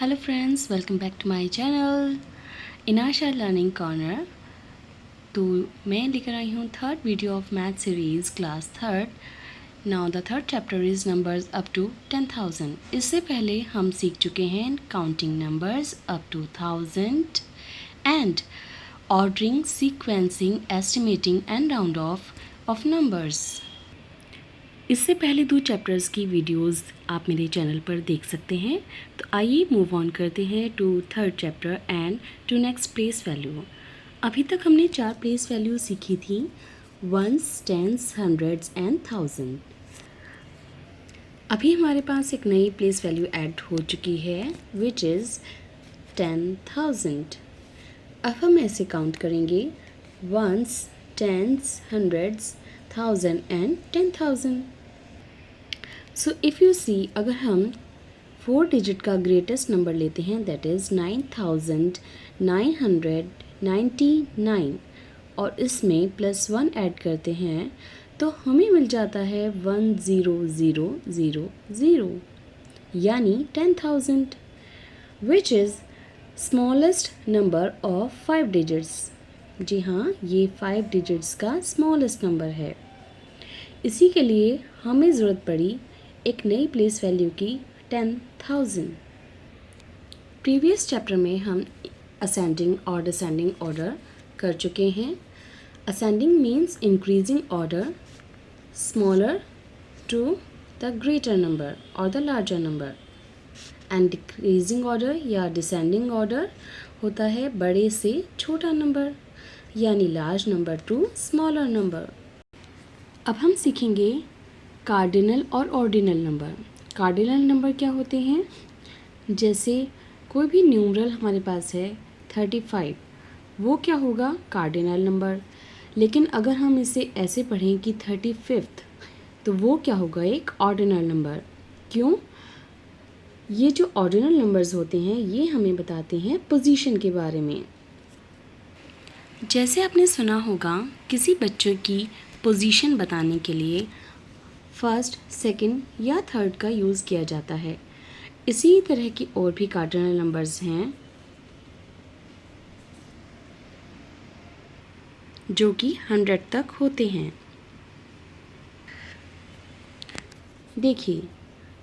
Hello friends, welcome back to my channel in Asha Learning Corner। तो मैं लेकर आई हूँ third video of math series class third. Now the third chapter is numbers up to 10,000। इससे पहले हम सीख चुके हैं counting numbers up to 1000 and ordering, sequencing, estimating and round off numbers. इससे पहले 2 चैप्टर्स की वीडियोस आप मेरे चैनल पर देख सकते हैं। तो आइए मूव ऑन करते हैं to third chapter and to next place value. अभी तक हमने 4 प्लेस वैल्यू सीखी थी, ones, tens, hundreds and thousand. अभी हमारे पास एक नई प्लेस वैल्यू ऐड हो चुकी है विच इज़ 10,000। अब हम ऐसे काउंट करेंगे ones, tens, hundreds, thousand and 10,000। So if you see, अगर हम 4 डिजिट का ग्रेटेस्ट नंबर लेते हैं दैट इज़ 9,999 और इसमें +1 ऐड करते हैं तो हमें मिल जाता है 10000 यानी 10,000 which is smallest number of 5 digits. जी हाँ, ये 5 डिजिट्स का स्मॉलेस्ट नंबर है। इसी के लिए हमें ज़रूरत पड़ी एक नई प्लेस वैल्यू की 10,000। प्रीवियस चैप्टर में हम असेंडिंग और डिसेंडिंग ऑर्डर कर चुके हैं। Ascending means increasing order, smaller to the greater number और the larger number, and decreasing order या डिसेंडिंग ऑर्डर होता है बड़े से छोटा नंबर यानी large number to smaller number. अब हम सीखेंगे कार्डिनल और ऑर्डिनल नंबर। कार्डिनल नंबर क्या होते हैं? जैसे कोई भी न्यूमरल हमारे पास है 35, वो क्या होगा? Cardinal number. लेकिन अगर हम इसे ऐसे पढ़ें कि 35th, तो वो क्या होगा? एक ऑर्डिनल नंबर। क्यों? ये जो ऑर्डिनल नंबर्स होते हैं ये हमें बताते हैं पोजीशन के बारे में। जैसे आपने सुना होगा किसी बच्चों की पोजीशन बताने के लिए फर्स्ट, सेकंड या थर्ड का यूज़ किया जाता है। इसी तरह की और भी कार्डिनल नंबर्स हैं जो कि 100 तक होते हैं। देखिए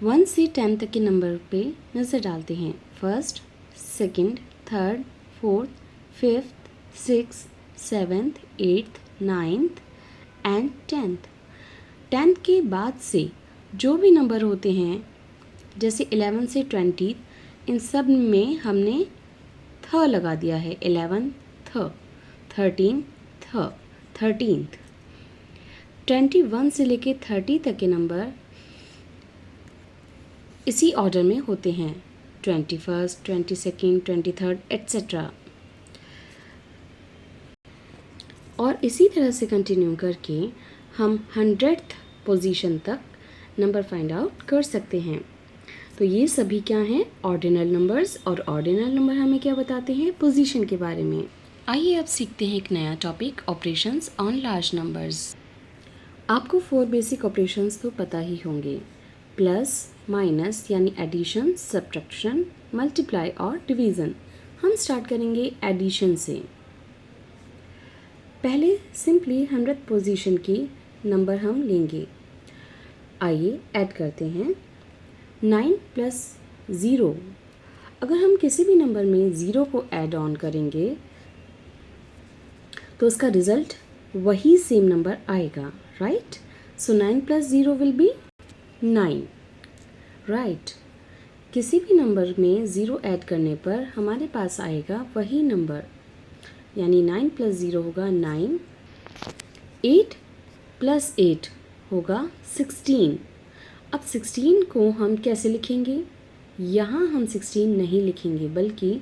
1 से 10 तक के नंबर पे नज़र डालते हैं। First, second, third, fourth, fifth, sixth, seventh, eighth, ninth and 10th के बाद से जो भी नंबर होते हैं जैसे 11 से 20, इन सब में हमने थ लगा दिया है। 11 थ, 13 थ, 13th। 21 से लेके 30 तक के नंबर इसी ऑर्डर में होते हैं, 21st, 22nd, 23rd एट्सेट्रा। और इसी तरह से कंटिन्यू करके हम 100th पोजीशन तक नंबर फाइंड आउट कर सकते हैं। तो ये सभी क्या हैं? Ordinal numbers. और ऑर्डिनल नंबर हमें क्या बताते हैं? पोजीशन के बारे में। आइए अब सीखते हैं एक नया topic, operations on large numbers. आपको 4 बेसिक ऑपरेशंस तो पता ही होंगे, प्लस, माइनस यानी एडिशन, सब्ट्रैक्शन, मल्टीप्लाई और डिवीज़न। हम स्टार्ट करेंगे एडिशन से। पहले सिंपली 100th पोजीशन की नंबर हम लेंगे। आइए ऐड करते हैं 9 + 0। अगर हम किसी भी नंबर में 0 को ऐड ऑन करेंगे तो उसका रिज़ल्ट वही सेम नंबर आएगा, right? So 9 + 0 will be 9, right? किसी भी नंबर में 0 ऐड करने पर हमारे पास आएगा वही नंबर, यानी 9 + 0 होगा 9, 8 + 8 होगा 16। अब 16 को हम कैसे लिखेंगे? यहाँ हम 16 नहीं लिखेंगे बल्कि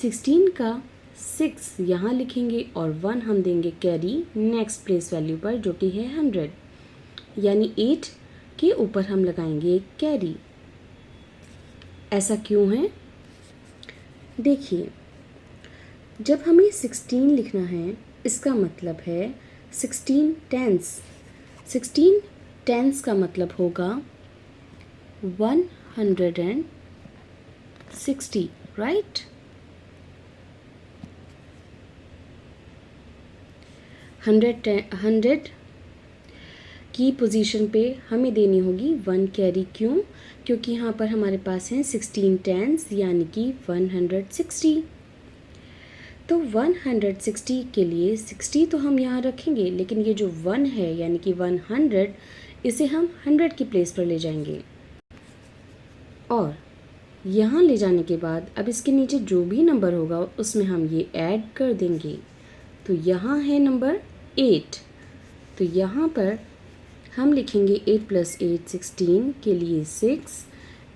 16 का 6 यहाँ लिखेंगे और 1 हम देंगे कैरी नेक्स्ट प्लेस वैल्यू पर जो कि है 100, यानी 8 के ऊपर हम लगाएंगे एक कैरी। ऐसा क्यों है? देखिए, जब हमें 16 लिखना है इसका मतलब है 16 टेंस। 16 टेंस का मतलब होगा 116 60, right? 100 की पोजीशन पे हमें देनी होगी 1 कैरी। क्यों? क्योंकि यहाँ पर हमारे पास हैं 16 टेंस यानी कि 160। तो 160 के लिए 60 तो हम यहाँ रखेंगे, लेकिन ये जो 1 है यानी कि 100, इसे हम 100 की प्लेस पर ले जाएंगे। और यहाँ ले जाने के बाद अब इसके नीचे जो भी नंबर होगा उसमें हम ये ऐड कर देंगे। तो यहाँ है नंबर 8, तो यहाँ पर हम लिखेंगे 8 + 8 16 के लिए 6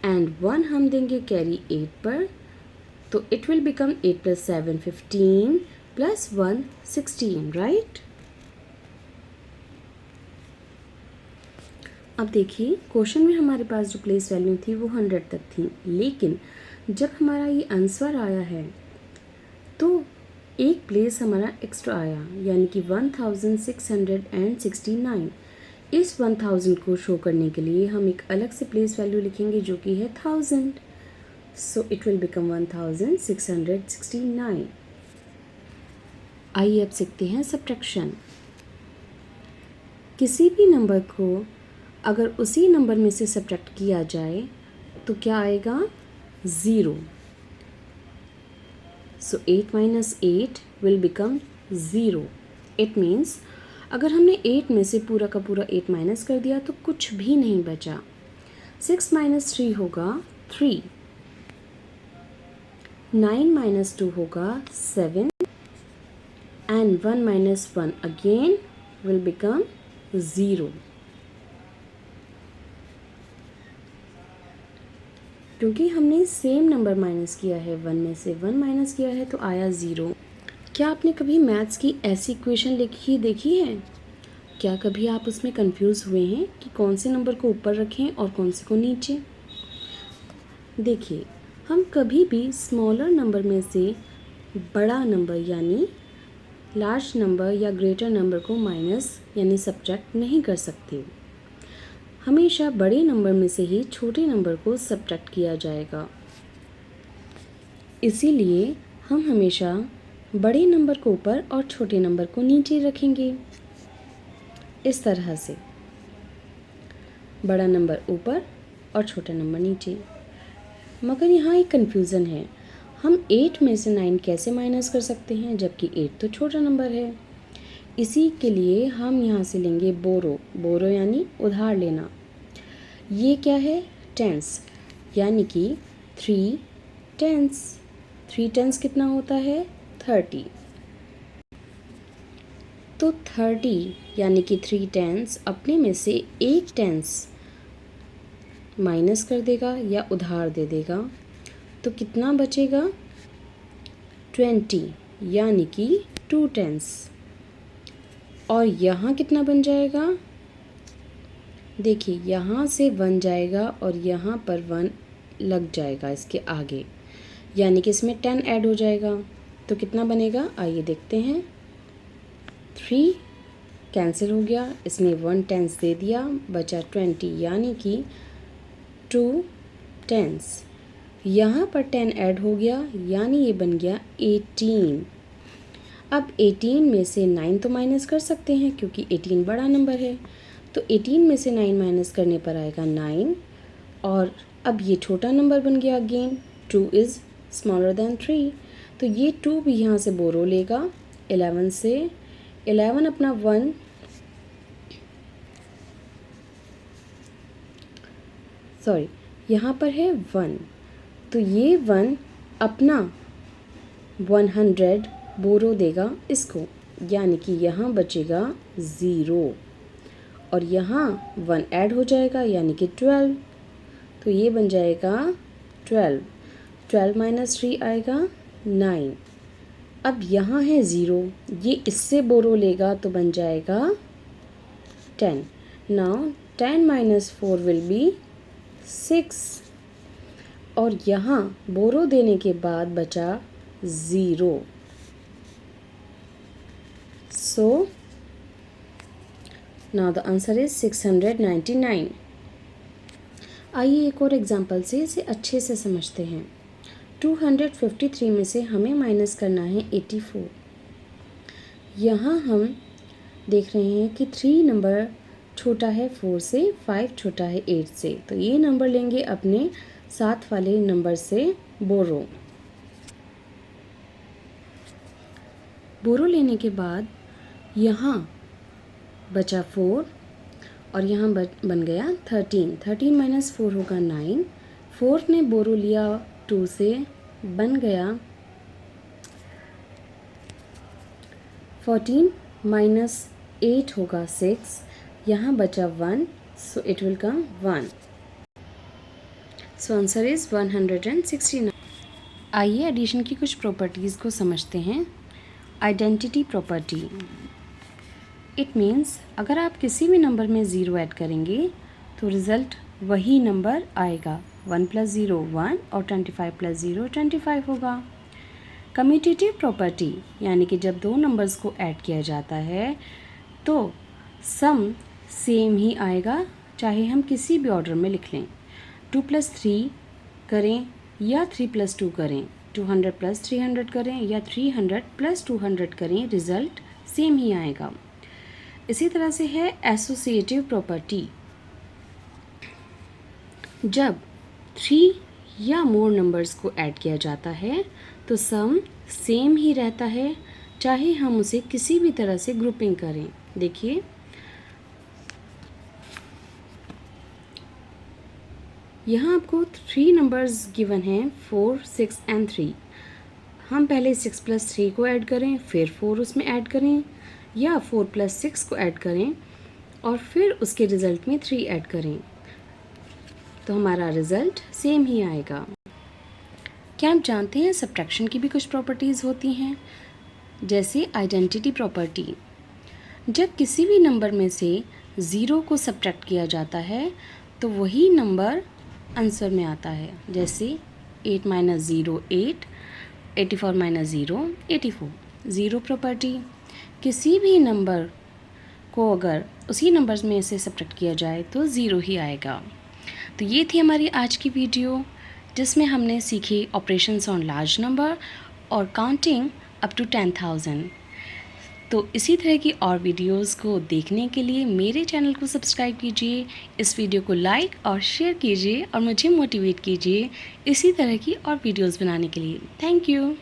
एंड 1 हम देंगे कैरी 8 पर, तो इट विल बिकम 8 + 7 15 + 1 16, राइट? अब देखिए क्वेश्चन में हमारे पास जो प्लेस वैल्यू थी वो 100 तक थी, लेकिन जब हमारा ये आंसर आया है तो एक प्लेस हमारा एक्स्ट्रा आया यानी कि 1669। इस 1000 को शो करने के लिए हम एक अलग से प्लेस वैल्यू लिखेंगे जो कि है 1000, सो इट विल बिकम 1669। आइए अब सीखते हैं सब्ट्रैक्शन। किसी भी नंबर को अगर उसी नंबर में से सब्ट्रैक्ट किया जाए तो क्या आएगा? 0। सो 8 - 8 विल बिकम 0। इट मीन्स अगर हमने 8 में से पूरा का पूरा 8 माइनस कर दिया तो कुछ भी नहीं बचा। 6 - 3 होगा 3, 9 - 2 होगा 7 एंड 1 - 1 अगेन विल बिकम 0। क्योंकि हमने सेम नंबर माइनस किया है, 1 में से 1 माइनस किया है तो आया 0। क्या आपने कभी मैथ्स की ऐसी इक्वेशन देखी है? क्या कभी आप उसमें कंफ्यूज हुए हैं कि कौन से नंबर को ऊपर रखें और कौन से को नीचे? देखिए, हम कभी भी स्मॉलर नंबर में से बड़ा नंबर यानी लार्ज नंबर या ग्रेटर नंबर को माइनस यानी सब्ट्रैक्ट नहीं कर सकते। हमेशा बड़े नंबर में से ही छोटे नंबर को सब्ट्रैक्ट किया जाएगा। इसीलिए हम हमेशा बड़े नंबर को ऊपर और छोटे नंबर को नीचे रखेंगे। इस तरह से बड़ा नंबर ऊपर और छोटा नंबर नीचे। मगर यहाँ एक कन्फ्यूज़न है, हम 8 में से 9 कैसे माइनस कर सकते हैं जबकि 8 तो छोटा नंबर है। इसी के लिए हम यहाँ से लेंगे बोरो यानी उधार लेना। ये क्या है? टेंस, यानी कि 3 टेंस। 3 टेंस कितना होता है? 30। तो 30 यानी कि 3 टेंस अपने में से एक टेंस माइनस कर देगा या उधार दे देगा, तो कितना बचेगा? 20 यानी कि 2 टेंस। और यहाँ कितना बन जाएगा? देखिए, यहाँ से 1 जाएगा और यहाँ पर 1 लग जाएगा इसके आगे, यानी कि इसमें 10 ऐड हो जाएगा। तो कितना बनेगा? आइए देखते हैं। 3 कैंसिल हो गया, इसने 1 टेंस दे दिया, बचा 20 यानी कि 2 टेंस। यहाँ पर 10 ऐड हो गया यानी ये बन गया 18। अब 18 में से 9 तो माइनस कर सकते हैं क्योंकि 18 बड़ा नंबर है, तो 18 में से 9 माइनस करने पर आएगा 9। और अब ये छोटा नंबर बन गया अगेन, 2 इज़ स्मॉलर दैन 3, तो ये 2 भी यहाँ से बोरो लेगा 11 से। 11 अपना 1 यहाँ पर है 1, तो ये 1 अपना 100 बोरो देगा इसको, यानी कि यहाँ बचेगा 0 और यहाँ 1 ऐड हो जाएगा यानी कि 12, तो ये बन जाएगा 12। 12 - 3 आएगा 9। अब यहाँ है 0, ये इससे बोरो लेगा तो बन जाएगा 10। नाउ 10 - 4 विल बी 6 और यहाँ बोरो देने के बाद बचा 0। So now the answer is 699। आइए एक और एग्जाम्पल से इसे अच्छे से समझते हैं। 253 में से हमें माइनस करना है 84। यहाँ हम देख रहे हैं कि 3 नंबर छोटा है 4 से, 5 छोटा है 8 से, तो ये नंबर लेंगे अपने साथ वाले नंबर से बोरो लेने के बाद यहाँ बचा 4 और यहाँ बन गया 13। 13 माइनस 4 होगा 9। 4 ने बोरो लिया 2 से, बन गया 14 माइनस 8 होगा 6। यहाँ बचा 1, so it will come 1। So answer is 169। आइए एडिशन की कुछ प्रॉपर्टीज़ को समझते हैं। आइडेंटिटी प्रॉपर्टी, इट मीन्स अगर आप किसी भी नंबर में ज़ीरो ऐड करेंगे तो रिज़ल्ट वही नंबर आएगा। 1 + 0 1 और 25 + 0 25 होगा। कम्यूटेटिव प्रॉपर्टी, यानी कि जब दो नंबर्स को ऐड किया जाता है तो सम सेम ही आएगा, चाहे हम किसी भी ऑर्डर में लिख लें। 2 + 3 करें या 3 + 2 करें, 200 + 300 करें या 300 + 200 करें, रिज़ल्ट सेम ही आएगा। इसी तरह से है एसोसिएटिव प्रॉपर्टी, जब 3 या मोर नंबर्स को ऐड किया जाता है तो सम सेम ही रहता है, चाहे हम उसे किसी भी तरह से ग्रुपिंग करें। देखिए यहाँ आपको 3 नंबर्स गिवन हैं 4, 6 एंड 3। हम पहले 6 + 3 को ऐड करें, फिर 4 उसमें ऐड करें, या 4 + 6 को ऐड करें और फिर उसके रिज़ल्ट में 3 ऐड करें, तो हमारा रिज़ल्ट सेम ही आएगा। क्या आप जानते हैं सब्ट्रैक्शन की भी कुछ प्रॉपर्टीज़ होती हैं, जैसे आइडेंटिटी प्रॉपर्टी। जब किसी भी नंबर में से 0 को सब्ट्रैक्ट किया जाता है तो वही नंबर आंसर में आता है, जैसे 8 - 0 8, 84 - 0 84। ज़ीरो प्रॉपर्टी, किसी भी नंबर को अगर उसी नंबर्स में से सब्ट्रैक्ट किया जाए तो 0 ही आएगा। तो ये थी हमारी आज की वीडियो, जिसमें हमने सीखी ऑपरेशंस ऑन लार्ज नंबर और काउंटिंग अप टू 10,000। तो इसी तरह की और वीडियोस को देखने के लिए मेरे चैनल को सब्सक्राइब कीजिए, इस वीडियो को लाइक और शेयर कीजिए और मुझे मोटिवेट कीजिए इसी तरह की और वीडियोस बनाने के लिए। Thank you.